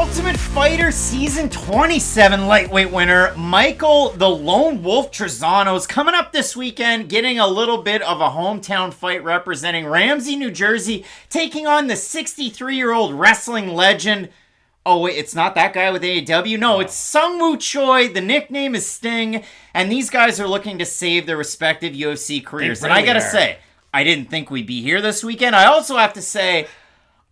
Ultimate Fighter Season 27 lightweight winner, Michael the Lone Wolf Trizano, is coming up this weekend, getting a little bit of a hometown fight representing Ramsey, New Jersey, taking on the 63-year-old wrestling legend. Oh, wait, it's not that guy with AEW? No, it's Seungwoo Choi. The nickname is Sting, and these guys are looking to save their respective UFC careers. And I gotta say, I didn't think we'd be here this weekend. I also have to say,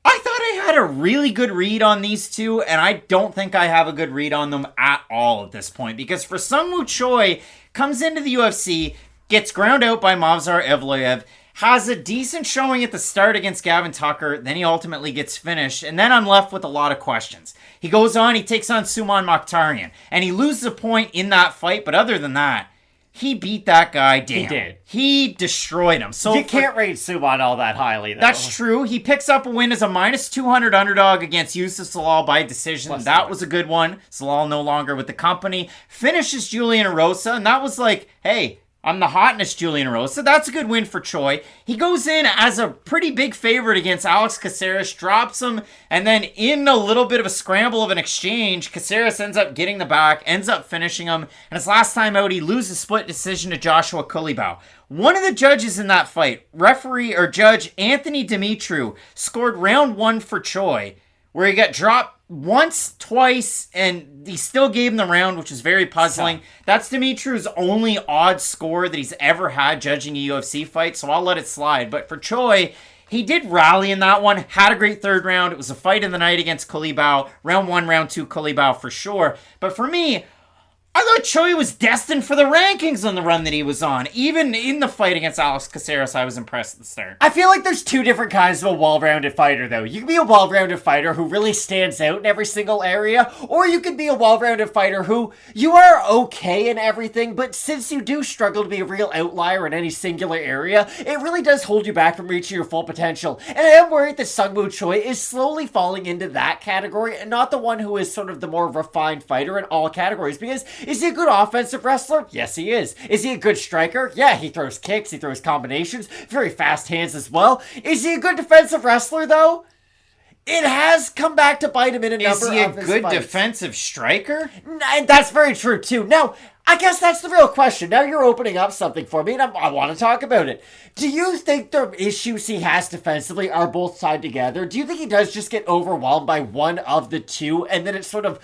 I thought I had a really good read on these two, and I don't think I have a good read on them at all at this point. Because for Seungwoo Choi, comes into the UFC, gets ground out by Movsar Evloev, has a decent showing at the start against Gavin Tucker, then he ultimately gets finished, and then I'm left with a lot of questions. He goes on, he takes on Suman Mokhtarian, and he loses a point in that fight, but other than that, he beat that guy down. He did. He destroyed him. So you can't rate Suman all that highly, though. That's true. He picks up a win as a minus 200 underdog against Yusuf Salal by decision. That was a good one. Salal no longer with the company. Finishes Julian Erosa, and that was like, hey, I'm the hotness Julian Erosa. That's a good win for Choi. He goes in as a pretty big favorite against Alex Caceres, drops him, and then in a little bit of a scramble of an exchange, Caceres ends up getting the back, ends up finishing him, and his last time out, he loses split decision to Joshua Kulibau. One of the judges in that fight, referee or judge Anthony Dimitru, scored round one for Choi, where he got dropped once, twice, and he still gave him the round, which is very puzzling. That's Dimitru's only odd score that he's ever had judging a UFC fight, so I'll let it slide. But for Choi, he did rally in that one, had a great third round. It was a fight of the night against Kulibau. Round one, round two, Kulibau for sure. But for me, I thought Choi was destined for the rankings on the run that he was on. Even in the fight against Alex Caceres, I was impressed at the start. I feel like there's two different kinds of a well-rounded fighter, though. You can be a well-rounded fighter who really stands out in every single area, or you could be a well-rounded fighter who you are okay in everything, but since you do struggle to be a real outlier in any singular area, it really does hold you back from reaching your full potential. And I am worried that Seungwoo Choi is slowly falling into that category, and not the one who is sort of the more refined fighter in all categories, because is he a good offensive wrestler? Yes, he is. Is he a good striker? Yeah, he throws kicks, he throws combinations, very fast hands as well. Is he a good defensive wrestler, though? It has come back to bite him in a number of his fights. Is he a good defensive striker? And that's very true, too. Now, I guess that's the real question. Now you're opening up something for me, and I want to talk about it. Do you think the issues he has defensively are both tied together? Do you think he does just get overwhelmed by one of the two, and then it sort of,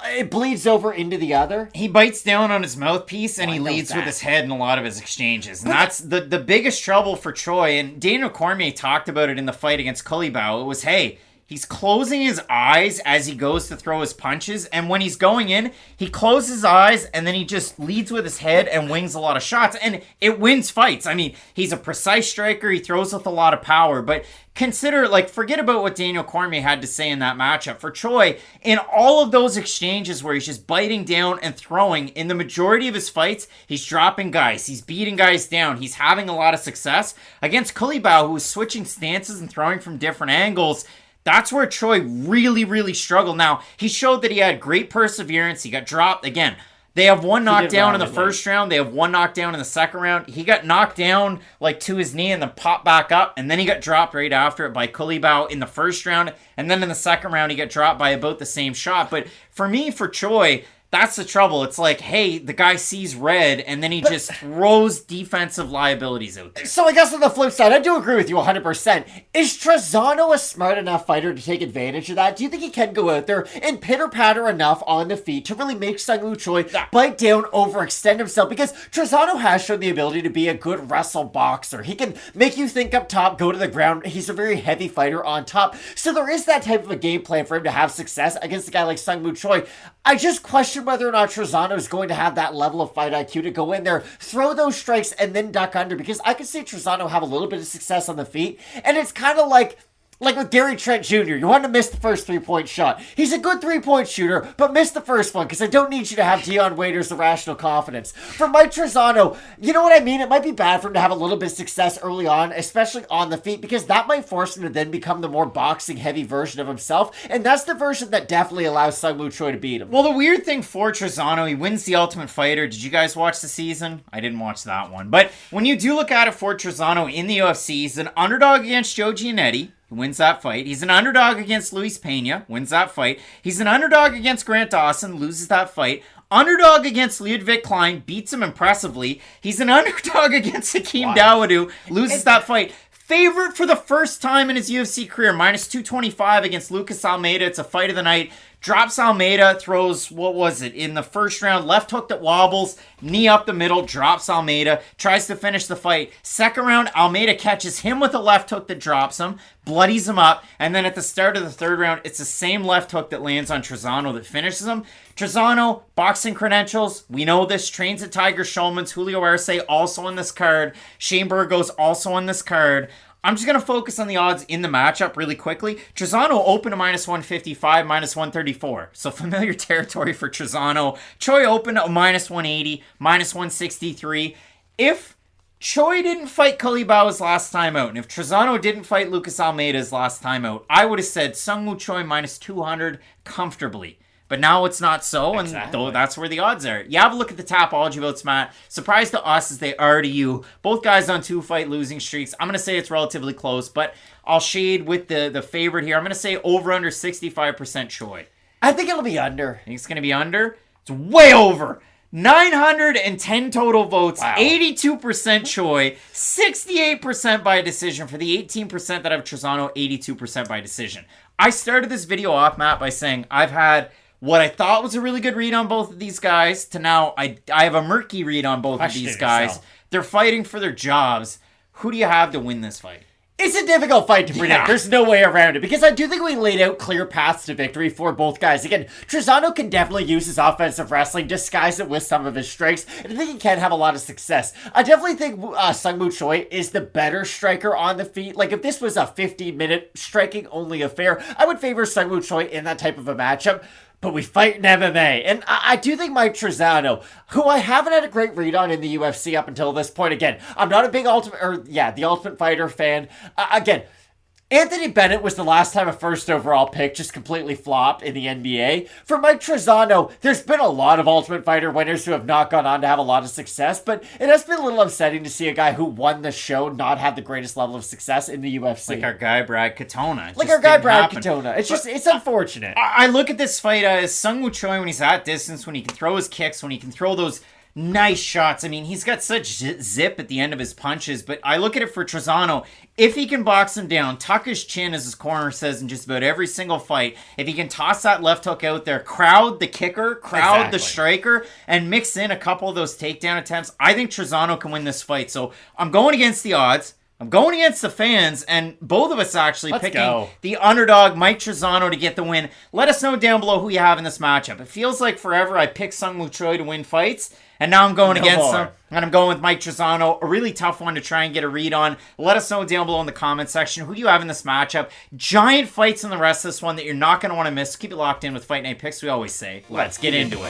it bleeds over into the other? He bites down on his mouthpiece, and he leads with his head in a lot of his exchanges. And that's the biggest trouble for Choi, and Daniel Cormier talked about it in the fight against Kulibau. It was, hey, he's closing his eyes as he goes to throw his punches, and when he's going in, he closes his eyes, and then he just leads with his head and wings a lot of shots, and it wins fights. I mean, he's a precise striker, he throws with a lot of power, but consider, forget about what Daniel Cormier had to say in that matchup. For Choi, in all of those exchanges where he's just biting down and throwing, in the majority of his fights, he's dropping guys, he's beating guys down, he's having a lot of success. Against Kulibau, who was switching stances and throwing from different angles, that's where Choi really, really struggled. Now, he showed that he had great perseverance. He got dropped. Again, they have one knockdown in the first round. They have one knockdown in the second round. He got knocked down to his knee and then popped back up. And then he got dropped right after it by Kulibau in the first round. And then in the second round, he got dropped by about the same shot. But for me, for Choi, that's the trouble. It's like, hey, the guy sees red, and then he just throws defensive liabilities out there. So I guess on the flip side, I do agree with you 100%. Is Trizano a smart enough fighter to take advantage of that? Do you think he can go out there and pitter-patter enough on the feet to really make Seungwoo Choi bite down, overextend himself? Because Trizano has shown the ability to be a good wrestle boxer. He can make you think up top, go to the ground. He's a very heavy fighter on top. So there is that type of a game plan for him to have success against a guy like Seungwoo Choi. I just question whether or not Trizano is going to have that level of fight IQ to go in there, throw those strikes, and then duck under, because I can see Trizano have a little bit of success on the feet, and it's kind of like with Gary Trent Jr., you want to miss the first three-point shot. He's a good three-point shooter, but miss the first one, because I don't need you to have Dion Waiters' irrational confidence. For Mike Trizano, you know what I mean? It might be bad for him to have a little bit of success early on, especially on the feet, because that might force him to then become the more boxing-heavy version of himself, and that's the version that definitely allows Seungwoo Choi to beat him. Well, the weird thing for Trizano, he wins the Ultimate Fighter. Did you guys watch the season? I didn't watch that one. But when you do look at it for Trizano in the UFC, he's an underdog against Joe Giannetti. He wins that fight. He's an underdog against Luis Pena. Wins that fight. He's an underdog against Grant Dawson. Loses that fight. Underdog against Ludwig Klein. Beats him impressively. He's an underdog against Hakeem Dawodu. Loses that fight. Favorite for the first time in his UFC career. Minus 225 against Lucas Almeida. It's a fight of the night. Drops Almeida, throws, what was it, in the first round, left hook that wobbles, knee up the middle, drops Almeida, tries to finish the fight. Second round, Almeida catches him with a left hook that drops him, bloodies him up, and then at the start of the third round, it's the same left hook that lands on Trizano that finishes him. Trizano, boxing credentials, we know this, trains at Tiger Schulman's, Julio Arce also on this card, Shane Burgos also on this card. I'm just going to focus on the odds in the matchup really quickly. Trizano opened to minus 155, minus 134. So familiar territory for Trizano. Choi opened at minus 180, minus 163. If Choi didn't fight Culibau's last time out, and if Trizano didn't fight Lucas Almeida's last time out, I would have said Seungwoo Choi minus 200 comfortably. But now it's not so, and that's where the odds are. You have a look at the Tapology votes, Matt. Surprise to us as they are to you. Both guys on 2-fight losing streaks. I'm going to say it's relatively close, but I'll shade with the favorite here. I'm going to say over under 65% Choi. I think it'll be under. Think it's going to be under? It's way over. 910 total votes, 82% Choi, 68% by decision. For the 18% that have Trizano, 82% by decision. I started this video off, Matt, by saying I've had what I thought was a really good read on both of these guys to now I have a murky read on both of these guys. They're fighting for their jobs. Who do you have to win this fight? It's a difficult fight to predict. There's no way around it because I do think we laid out clear paths to victory for both guys. Again, Trizano can definitely use his offensive wrestling, disguise it with some of his strikes, and I think he can have a lot of success. I definitely think Seungwoo Choi is the better striker on the feet. Like, if this was a 15-minute striking only affair, I would favor Seungwoo Choi in that type of a matchup. But we fight in MMA. And I do think Mike Trizano, who I haven't had a great read on in the UFC up until this point. Again, I'm not a big the Ultimate Fighter fan. Again, Anthony Bennett was the last time a first overall pick just completely flopped in the NBA. For Mike Trizano, there's been a lot of Ultimate Fighter winners who have not gone on to have a lot of success, but it has been a little upsetting to see a guy who won the show not have the greatest level of success in the UFC. Like our guy Brad Katona. It's unfortunate. I look at this fight as Seungwoo Choi when he's at distance, when he can throw his kicks, when he can throw those nice shots. I mean, he's got such zip at the end of his punches, but I look at it for Trizano. If he can box him down, tuck his chin, as his corner says in just about every single fight, if he can toss that left hook out there, crowd the kicker, crowd the striker, and mix in a couple of those takedown attempts, I think Trizano can win this fight. So I'm going against the odds. I'm going against the fans, and both of us actually picking the underdog, Mike Trizano, to get the win. Let us know down below who you have in this matchup. It feels like forever I picked Seungwoo Choi to win fights, and now I'm going against him, and I'm going with Mike Trizano. A really tough one to try and get a read on. Let us know down below in the comment section who do you have in this matchup. Giant fights in the rest of this one that you're not going to want to miss. Keep it locked in with Fight Night Picks, we always say. Let's get into it.